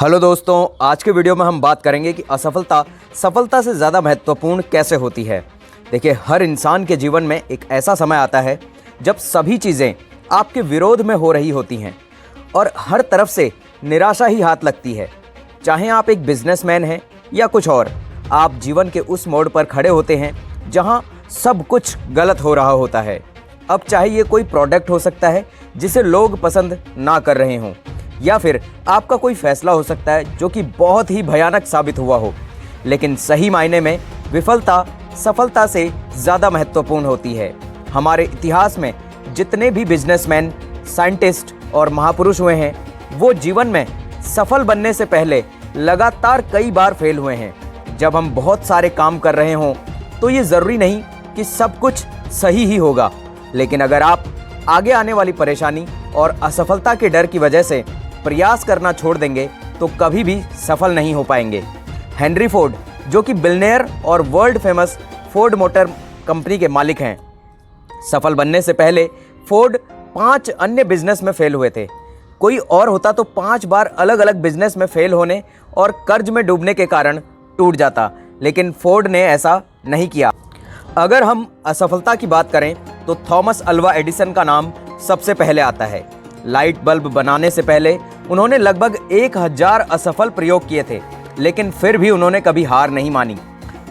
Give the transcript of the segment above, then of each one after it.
Hello दोस्तों, आज के वीडियो में हम बात करेंगे कि असफलता सफलता से ज़्यादा महत्वपूर्ण कैसे होती है। देखिए, हर इंसान के जीवन में एक ऐसा समय आता है जब सभी चीज़ें आपके विरोध में हो रही होती हैं और हर तरफ से निराशा ही हाथ लगती है। चाहे आप एक बिजनेसमैन हैं या कुछ और, आप जीवन के उस मोड़ पर खड़े होते हैं जहां सब कुछ गलत हो रहा होता है। अब चाहे ये कोई प्रोडक्ट हो सकता है जिसे लोग पसंद ना कर रहे हों, या फिर आपका कोई फैसला हो सकता है जो कि बहुत ही भयानक साबित हुआ हो। लेकिन सही मायने में विफलता सफलता से ज़्यादा महत्वपूर्ण होती है। हमारे इतिहास में जितने भी बिजनेसमैन, साइंटिस्ट और महापुरुष हुए हैं, वो जीवन में सफल बनने से पहले लगातार कई बार फेल हुए हैं। जब हम बहुत सारे काम कर रहे हों तो ये ज़रूरी नहीं कि सब कुछ सही ही होगा, लेकिन अगर आप आगे आने वाली परेशानी और असफलता के डर की वजह से प्रयास करना छोड़ देंगे तो कभी भी सफल नहीं हो पाएंगे। हेनरी फोर्ड, जो कि बिलियनेयर और world famous Ford motor company के मालिक हैं, सफल बनने से पहले फोर्ड 5 अन्य बिजनेस में फेल हुए थे। कोई और होता तो 5 बार अलग अलग बिजनेस में फेल होने और कर्ज में डूबने के कारण टूट जाता, लेकिन फोर्ड ने ऐसा नहीं किया। अगर हम असफलता की बात करें तो थॉमस अल्वा एडिसन का नाम सबसे पहले आता है। लाइट बल्ब बनाने से पहले उन्होंने लगभग 1000 असफल प्रयोग किए थे, लेकिन फिर भी उन्होंने कभी हार नहीं मानी।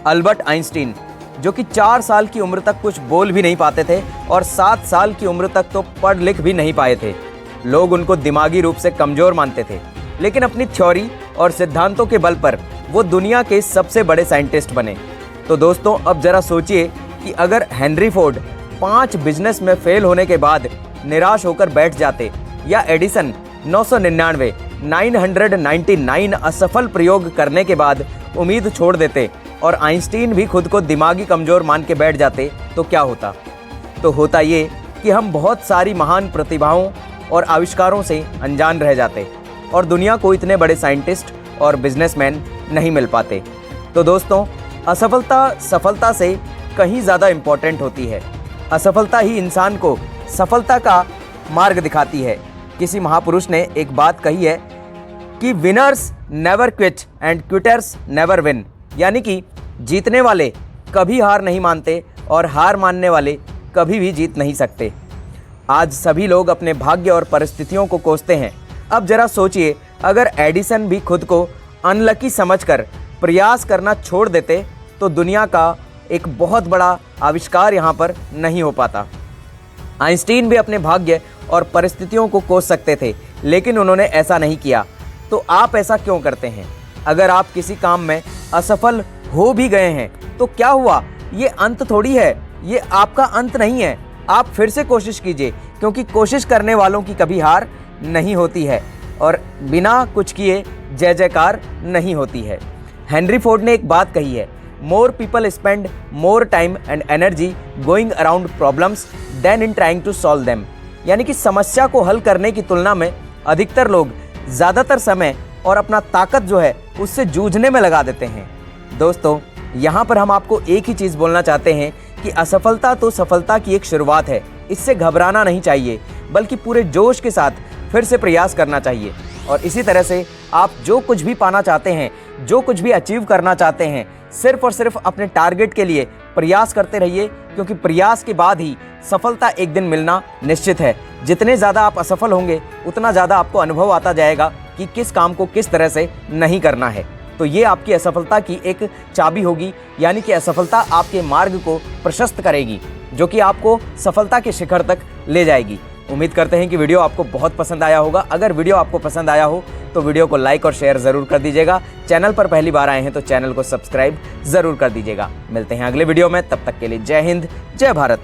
अल्बर्ट आइंस्टीन, जो कि 4 साल की उम्र तक कुछ बोल भी नहीं पाते थे और 7 साल की उम्र तक तो पढ़ लिख भी नहीं पाए थे। लोग उनको दिमागी रूप से कमज़ोर मानते थे, लेकिन अपनी थ्योरी और सिद्धांतों के बल पर वो दुनिया के सबसे बड़े साइंटिस्ट बने। तो दोस्तों, अब ज़रा सोचिए कि अगर हेनरी फोर्ड 5 बिजनेस में फेल होने के बाद निराश होकर बैठ जाते, या एडिसन 999 असफल प्रयोग करने के बाद उम्मीद छोड़ देते, और आइंस्टीन भी खुद को दिमागी कमज़ोर मान के बैठ जाते, तो क्या होता? तो होता ये कि हम बहुत सारी महान प्रतिभाओं और आविष्कारों से अनजान रह जाते और दुनिया को इतने बड़े साइंटिस्ट और बिजनेसमैन नहीं मिल पाते। तो दोस्तों, असफलता सफलता से कहीं ज़्यादा इम्पोर्टेंट होती है। असफलता ही इंसान को सफलता का मार्ग दिखाती है। किसी महापुरुष ने एक बात कही है कि winners never quit and quitters never win, यानी कि जीतने वाले कभी हार नहीं मानते और हार मानने वाले कभी भी जीत नहीं सकते। आज सभी लोग अपने भाग्य और परिस्थितियों को कोसते हैं। अब जरा सोचिए, अगर एडिसन भी खुद को अनलकी समझकर प्रयास करना छोड़ देते तो दुनिया का एक बहुत बड़ा आविष्कार यहाँ पर नहीं हो पाता। आइंस्टीन भी अपने भाग्य और परिस्थितियों को कोस सकते थे, लेकिन उन्होंने ऐसा नहीं किया। तो आप ऐसा क्यों करते हैं? अगर आप किसी काम में असफल हो भी गए हैं तो क्या हुआ? ये अंत थोड़ी है, ये आपका अंत नहीं है। आप फिर से कोशिश कीजिए, क्योंकि कोशिश करने वालों की कभी हार नहीं होती है और बिना कुछ किए जय जयकार नहीं होती है। हेनरी फोर्ड ने एक बात कही है, more people spend more time and energy going around problems than in trying to solve them, यानी कि समस्या को हल करने की तुलना में अधिकतर लोग ज़्यादातर समय और अपना ताकत जो है उससे जूझने में लगा देते हैं। दोस्तों, यहाँ पर हम आपको एक ही चीज़ बोलना चाहते हैं कि असफलता तो सफलता की एक शुरुआत है। इससे घबराना नहीं चाहिए, बल्कि पूरे जोश के साथ फिर से प्रयास करना चाहिए। और इसी तरह से आप जो कुछ भी पाना चाहते हैं, जो कुछ भी अचीव करना चाहते हैं, सिर्फ और सिर्फ अपने टारगेट के लिए प्रयास करते रहिए, क्योंकि प्रयास के बाद ही सफलता एक दिन मिलना निश्चित है। जितने ज़्यादा आप असफल होंगे, उतना ज़्यादा आपको अनुभव आता जाएगा कि किस काम को किस तरह से नहीं करना है। तो ये आपकी असफलता की एक चाबी होगी, यानी कि असफलता आपके मार्ग को प्रशस्त करेगी, जो कि आपको सफलता के शिखर तक ले जाएगी। उम्मीद करते हैं कि वीडियो आपको बहुत पसंद आया होगा। अगर वीडियो आपको पसंद आया हो तो वीडियो को लाइक और शेयर ज़रूर कर दीजिएगा। चैनल पर पहली बार आए हैं तो चैनल को सब्सक्राइब ज़रूर कर दीजिएगा। मिलते हैं अगले वीडियो में, तब तक के लिए जय हिंद, जय भारत।